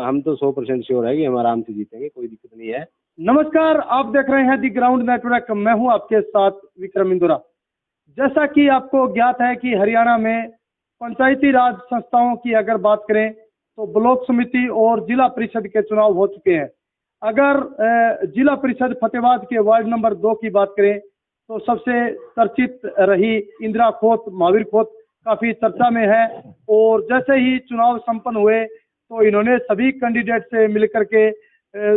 हम तो 100% श्योर है कि हम आराम से जीतेंगे, कोई दिक्कत नहीं है। नमस्कार, आप देख रहे हैं दी ग्राउंड नेटवर्क। मैं हूं आपके साथ विक्रम इंदुरा। जैसा कि आपको ज्ञात है कि हरियाणा में पंचायती राज संस्थाओं की अगर बात करें तो ब्लॉक समिति और जिला परिषद के चुनाव हो चुके हैं। अगर जिला परिषद फतेहाबाद के वार्ड नंबर 2 की बात करें तो सबसे चर्चित रही इंदिरा खोत, महावीर खोत काफी चर्चा में है। और जैसे ही चुनाव संपन्न हुए तो इन्होंने सभी कैंडिडेट से मिलकर के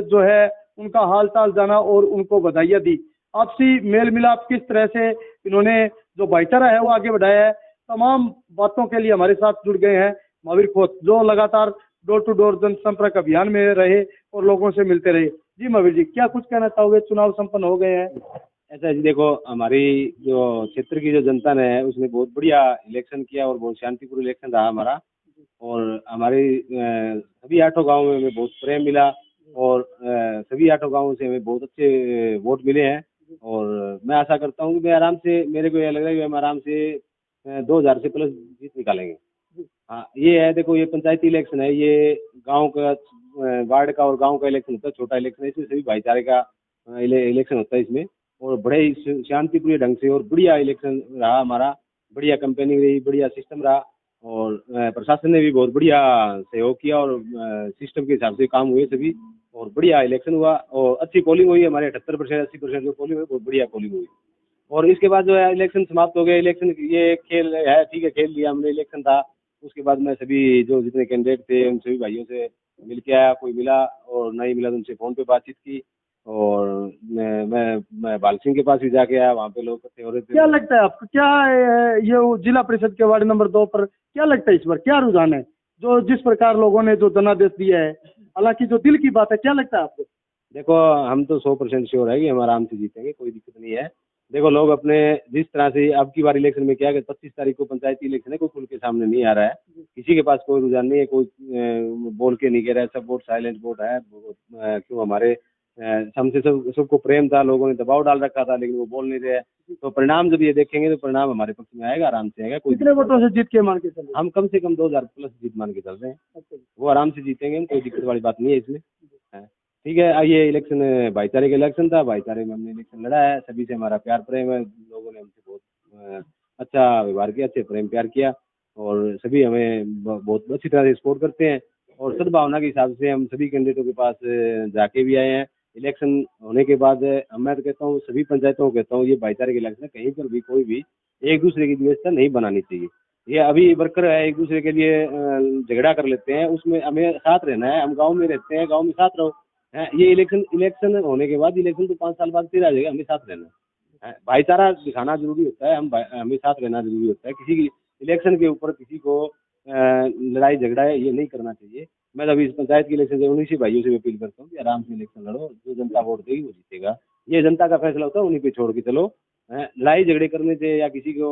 जो है उनका हाल चाल जाना और उनको बधाइयाँ दी। आपसी मेल मिलाप किस तरह से इन्होंने जो भाईचारा है वो आगे बढ़ाया है, तमाम बातों के लिए हमारे साथ जुड़ गए हैं महावीर खोत, जो लगातार डोर टू डोर जनसंपर्क अभियान में रहे और लोगों से मिलते रहे। जी महावीर जी, क्या कुछ कहना चाहोगे? चुनाव संपन्न हो गए हैं। ऐसा है जी, देखो हमारी जो क्षेत्र की जो जनता ने है उसने बहुत बढ़िया इलेक्शन किया और बहुत शांतिपूर्ण इलेक्शन रहा हमारा। और हमारे सभी 8 गाँव में हमें बहुत प्रेम मिला और सभी 8 गाँवों से हमें बहुत अच्छे वोट मिले हैं। और मैं आशा करता हूँ कि मैं आराम से, मेरे को यह लग रहा है कि हम आराम से 2000 से प्लस जीत निकालेंगे। हाँ, ये है, देखो ये पंचायती इलेक्शन है, ये गांव का वार्ड का और गांव का इलेक्शन होता है, छोटा इलेक्शन है, इसमें सभी भाईचारे का इलेक्शन होता है इसमें। और बड़े ही शांतिपूर्ण ढंग से और बढ़िया इलेक्शन रहा हमारा, बढ़िया कैंपेनिंग रही, बढ़िया सिस्टम रहा। और प्रशासन ने भी बहुत बढ़िया सहयोग किया और सिस्टम के हिसाब से काम हुए सभी, और बढ़िया इलेक्शन हुआ और अच्छी पोलिंग हुई। हमारे 78% 80% जो पोलिंग हुई, बहुत बढ़िया पोलिंग हुई। और इसके बाद जो है इलेक्शन समाप्त हो गया। इलेक्शन ये खेल है, ठीक है, खेल लिया हमने, इलेक्शन था। उसके बाद मैं सभी जो जितने कैंडिडेट थे उन सभी भाइयों से मिल के आया, कोई मिला और नहीं मिला तो उनसे फ़ोन पे बातचीत की। और मैं बाल सिंह के पास भी जाके आया, वहाँ पे लोग इकट्ठे हो रहे थे। क्या लगता है आपको, क्या ये जिला परिषद के वार्ड नंबर 2 पर क्या लगता है इस बार क्या रुझान है, जो जिस प्रकार लोगों ने जो जनादेश दिया है, हालांकि जो दिल की बात है, क्या लगता है आपको? देखो हम तो 100% श्योर है कि हम आराम से जीतेंगे, कोई दिक्कत नहीं है। देखो लोग अपने जिस तरह से अब की बार इलेक्शन में क्या है कि 25 तारीख को पंचायती इलेक्शन है, कोई खुल के सामने नहीं आ रहा है, किसी के पास कोई रुझान नहीं है, कोई बोल के नहीं कह रहा है, सब वोट साइलेंट वोट है। क्यों हमारे हमसे सबको प्रेम था, लोगों ने दबाव डाल रखा था लेकिन वो बोल नहीं रहे। तो परिणाम जब ये देखेंगे तो परिणाम हमारे पक्ष में आएगा, आराम से आएगा। कितने वोटों से जीत के मान के चल? हम कम से कम 2000 प्लस जीत मान के चल रहे हैं। वो आराम से जीतेंगे हम, कोई दिक्कत वाली बात नहीं है इसमें। ठीक है, ये इलेक्शन भाईचारे का इलेक्शन था, भाईचारे में हमने इलेक्शन लड़ा है, सभी से हमारा प्यार प्रेम है, लोगों ने हमसे बहुत अच्छा व्यवहार किया, अच्छे प्रेम प्यार किया और सभी हमें बहुत अच्छी तरह से सपोर्ट करते हैं। और सद्भावना के हिसाब से हम सभी कैंडिडेटों के पास जाके भी आए हैं। इलेक्शन होने के बाद मैं तो कहता हूँ, सभी पंचायतों को कहता हूँ, ये भाईचारे के इलेक्शन है, कहीं पर भी कोई भी एक दूसरे की व्यवस्था नहीं बनानी चाहिए। ये अभी वर्कर है, एक दूसरे के लिए झगड़ा कर लेते हैं, उसमें हमें साथ रहना है। हम गाँव में रहते हैं, गाँव में साथ रहो। ये इलेक्शन होने के बाद, इलेक्शन तो 5 साल बाद फिर आ जाएगा, हमें साथ रहना है। भाईचारा दिखाना जरूरी होता है, हमें साथ रहना जरूरी होता है। किसी की इलेक्शन के ऊपर किसी को लड़ाई झगड़ा है ये नहीं करना चाहिए। मैं अभी इस पंचायत की इलेक्शन से उन्हीं से भाइयों से अपील करता हूँ कि आराम से इलेक्शन लड़ो, जो जनता वोट देगी वो जीतेगा। ये जनता का फैसला होता है, उन्हीं पे छोड़ के चलो। लड़ाई झगड़े करने से या किसी को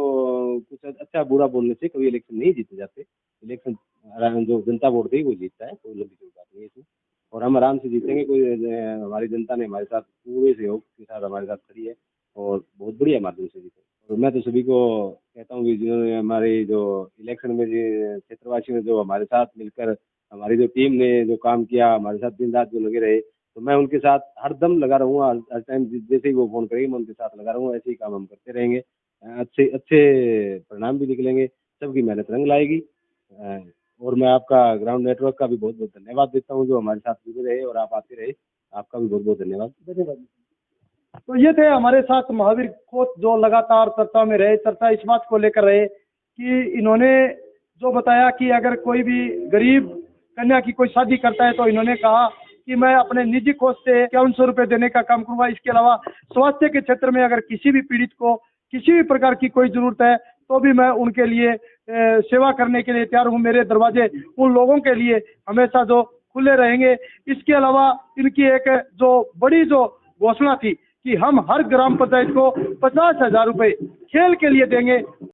कुछ अच्छा बुरा बोलने से कभी इलेक्शन नहीं जीते जाते। इलेक्शन जो जनता वोट देगी वो जीतता है, कोई लंबी चौड़ी बात नहीं है इसमें। और हम आराम से जीतेंगे। कोई हमारी जनता ने हमारे साथ पूरे सहयोग के साथ हमारे साथ खड़ी है और बहुत बढ़िया माध्यम से जीते। और मैं तो सभी को कहता हूँ कि जिन्होंने हमारे जो इलेक्शन में क्षेत्रवासियों ने जो हमारे साथ मिलकर, हमारी जो टीम ने जो काम किया, हमारे साथ दिन रात जो लगे रहे, तो मैं उनके साथ हरदम लगा रहूँगा। हर टाइम जैसे ही वो फोन करेंगे मैं उनके साथ लगा रहूँगा। ऐसे ही काम हम करते रहेंगे, अच्छे अच्छे परिणाम भी निकलेंगे, सबकी मेहनत रंग लाएगी। और मैं आपका ग्राउंड नेटवर्क का भी बहुत बहुत धन्यवाद देता हूँ, जो हमारे साथ जुड़े रहे और आप आते रहे। आपका भी बहुत बहुत धन्यवाद। तो ये थे हमारे साथ महावीर खोत, जो लगातार चर्चा में रहे। चर्चा इस बात को लेकर रहे कि इन्होंने जो बताया कि अगर कोई भी गरीब कन्या की कोई शादी करता है तो इन्होंने कहा कि मैं अपने निजी कोष से 5100 रुपये देने का काम करूंगा। इसके अलावा स्वास्थ्य के क्षेत्र में अगर किसी भी पीड़ित को किसी भी प्रकार की कोई जरूरत है तो भी मैं उनके लिए सेवा करने के लिए तैयार हूँ। मेरे दरवाजे उन लोगों के लिए हमेशा जो खुले रहेंगे। इसके अलावा इनकी एक जो बड़ी जो घोषणा थी कि हम हर ग्राम पंचायत को 50,000 रुपये खेल के लिए देंगे।